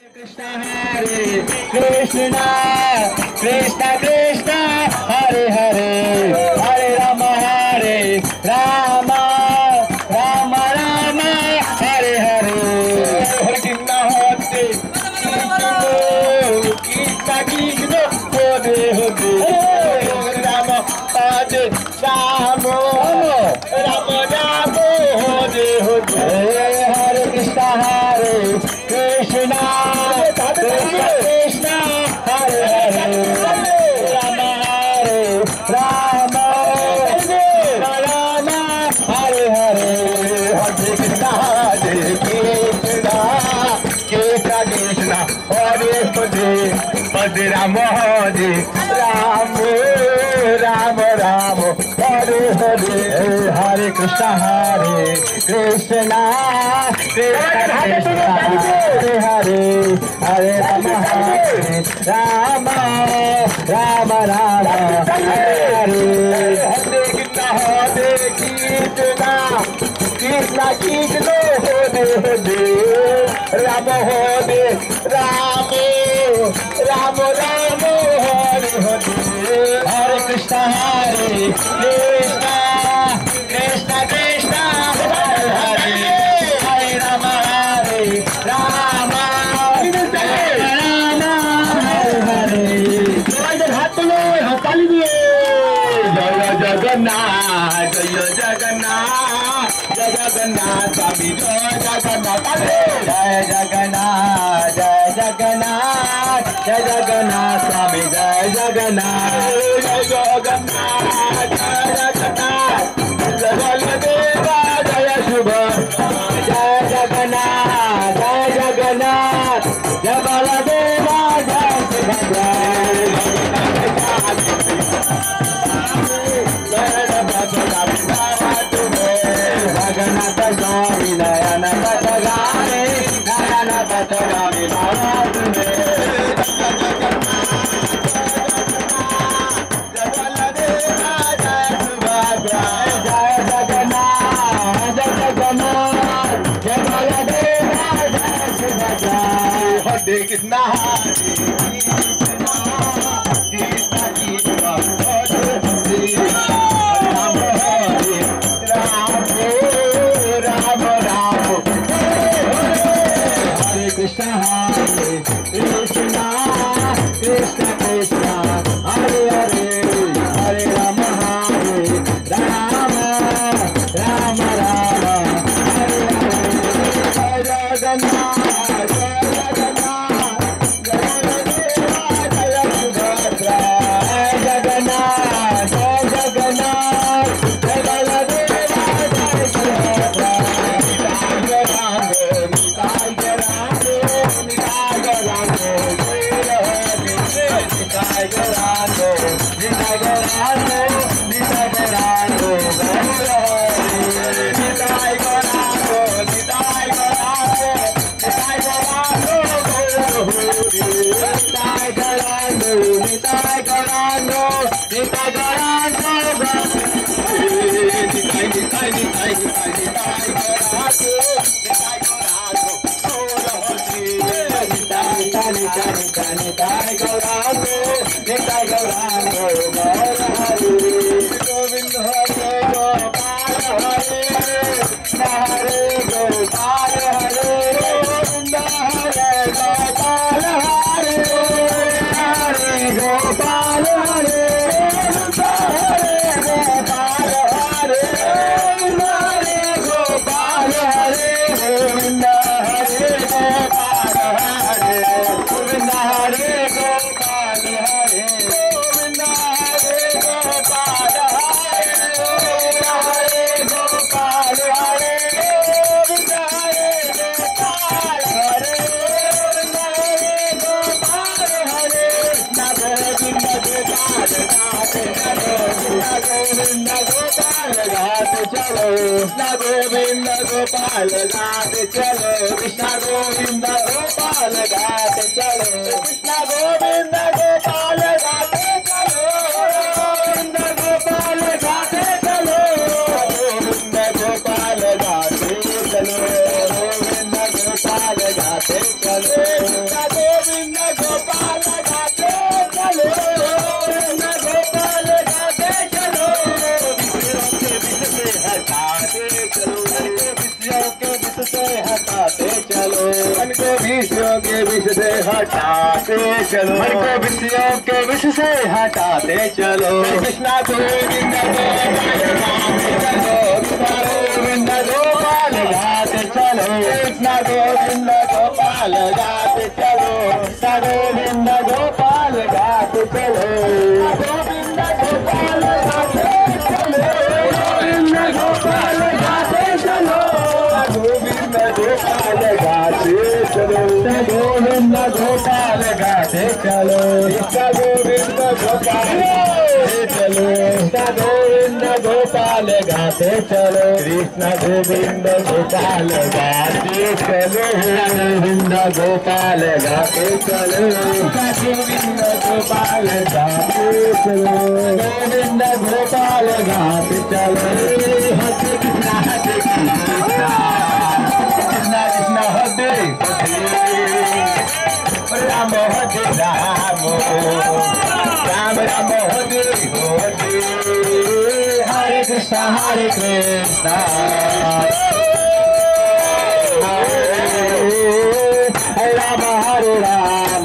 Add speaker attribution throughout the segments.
Speaker 1: Krishna Hare Krishna Krishna Krishna Hare Hare Hare Rama Rama Rama Rama Hare Hare Hare Krishna Hare Krishna Krishna Hare Hare Rama Hare Rama Rama Rama Hare Hare Hare Krishna Hare Krishna Krishna Hare Hare Rama Rama Rama Hare Hare Hare Krishna Hare Krishna Krishna Krishna Hare Hare Hare Rama Hare Rama Rama Hare Hare Hare Krishna Hare Krishna Krishna Krishna Hare Hare Hare Rama Hare Rama Rama Rama Hare Hare Hare Krishna Hare Krishna Krishna Krishna Hare Hare Rama Hare Rama Rama Rama Hare Hare Hare Krishna Hare Krishna Krishna Krishna Hare Hare Hare Rama Hare Rama Rama Hare Hare हाथ लो ताली दिए जय जगन्नाथ जय जगन्नाथ जय जगन्नाथ स्वामी जय जगन्नाथ जय जगन्नाथ जय जगन्नाथ जय जगन्नाथ स्वामी जय जगन्नाथ जय जगन्नाथ जय जगन्नाथ जय बलदेवा जय शुभ जय जगन्नाथ जय जगन्नाथ जय बलदेवा जय सुभद्रा जगन्नाथ स्वामी नयन पथगामी नयन पथगामी महाराज जय जगन्नाथ जय जगन्नाथ जय बलदेवा जय सुभद्रा हरे Krishna Krishna Hare Krishna Krishna Krishna Hare Hare Hare Rama Hare Rama Rama Rama Hare Hare Jai Jagannath Jai Jagannath Jai Jagannath Jai Subhadra Jai Jagannath Jai Jagannath Jai Baladeva Jai Subhadra Govinda Gopal gaate chalo Krishna Govinda Gopal gaate chalo Krishna Govinda Gopal gaate chalo Govinda Gopal gaate chalo Govinda Gopal gaate chalo Govinda Gopal gaate chalo विषयों के विष से हटाते चलो, मन को विषयों के विष से हटाते चलो। कृष्णा गोविंद गोविंद गोपाल गाते चलो, कृष्णा गोविंद गोपाल गाते चलो, कृष्णा गोविंद गोपाल गाते चलो, गोविंद गोपाल गाते चलो, गोविंद गोपाल गाते चलो, गोविंद गोपाल गाते चलो, गोविंद गोपाल गाते चलो, गोविंद गोपाल चलो, गोविंद गोपाल गाते चलो, कृष्ण गोविंद गोपाल गाते चलो, गोविंद गोपाल गाते चलो, गोविंद गोपाल गाते चलो, गोविंद गोपाल गाते चलो। हरे कृष्णा हरे कृष्णा कृष्णा कृष्णा हरे हरे राम हरे राम राम राम हरे हरे, हरे कृष्णा हरे कृष्णा हरे राम हरे राम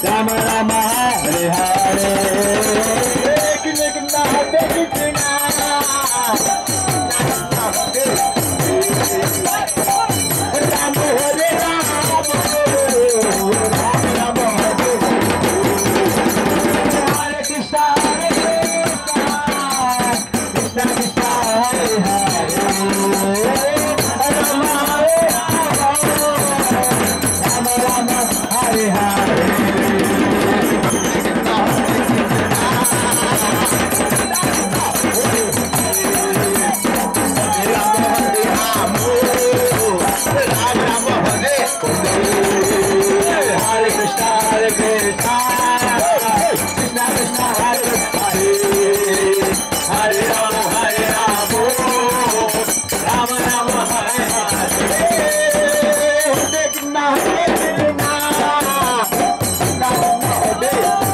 Speaker 1: राम राम हरे हरे, कृष्ण कृष्ण हरे कृष्णा राम हरे राम राम राम हरे हरे, कृष्णा हरे कृष्णा कृष्णा हरे हरे, राम हरे राम राम हरे हरे, राम राम हरे हरे, कृष्णा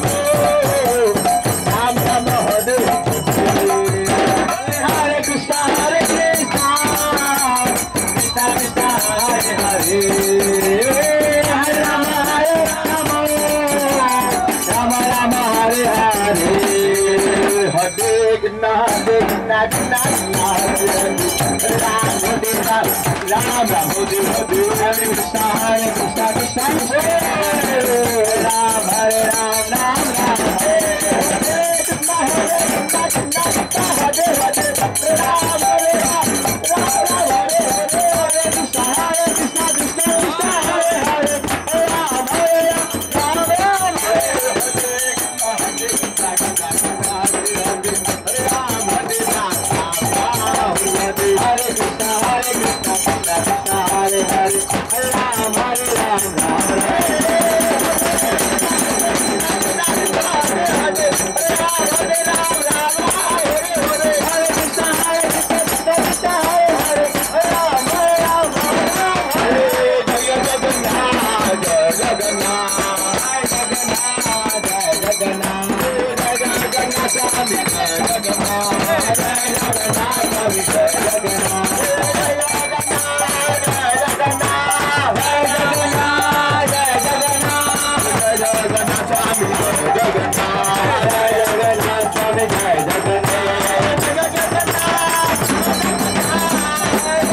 Speaker 1: हरे कृष्णा कृष्णा राम हरे राम राम राम हरे हरे, कृष्णा हरे कृष्णा कृष्णा कृष्णा हरे हरे, राम हरे राम राम राम हरे हरे, हरे कृष्णा हरे कृष्णा कृष्णा कृष्णा हरे हरे, राम हरे राम राम राम हरे हरे, कृष्णा हरे कृष्णा कृष्णा कृष्णा हरे हरे, राम हरे राम राम राम हरे हरे, कृष्णा हरे कृष्णा कृष्णा कृष्णा हरे हरे, राम हरे राम राम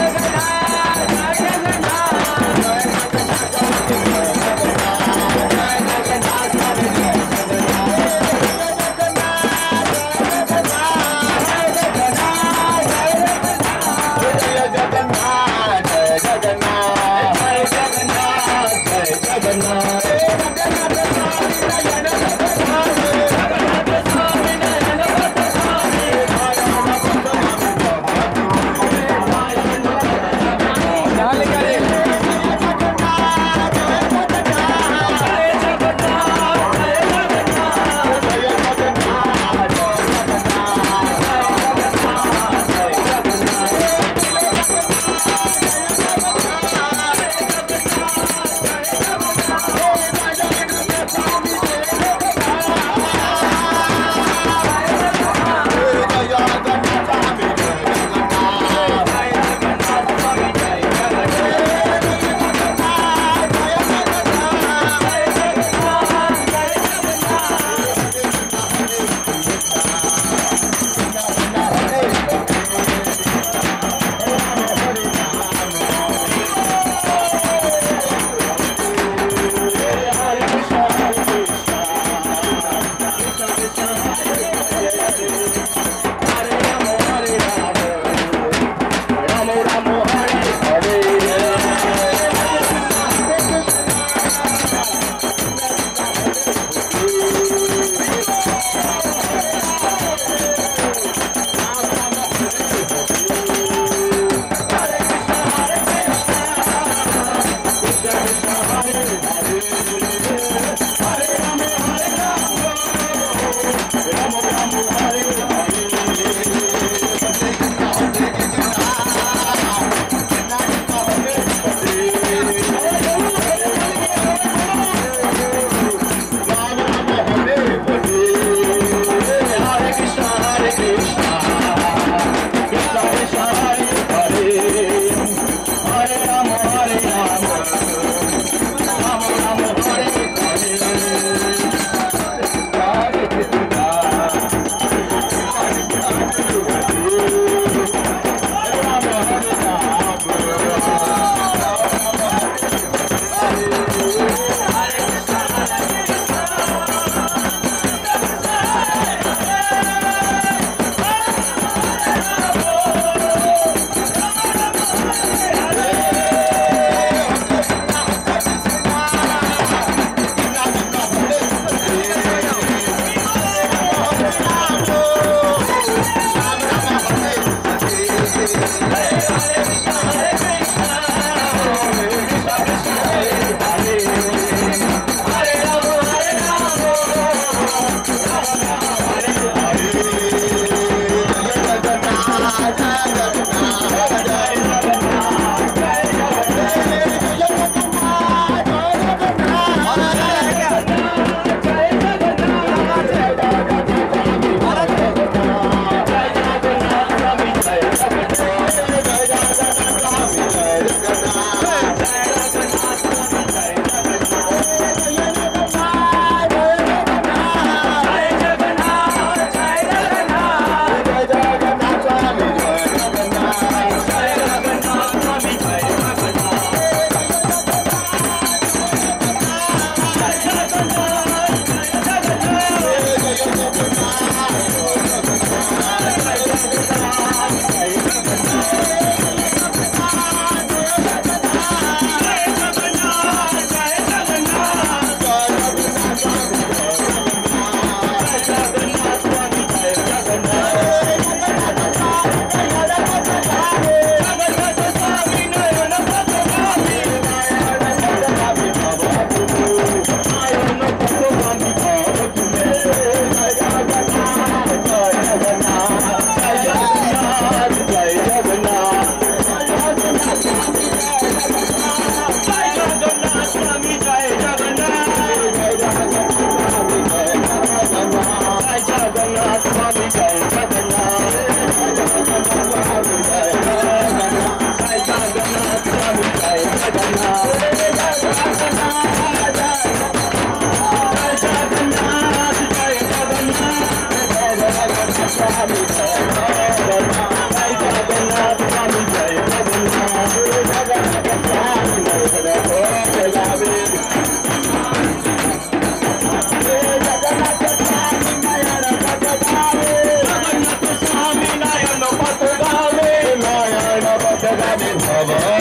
Speaker 1: Baba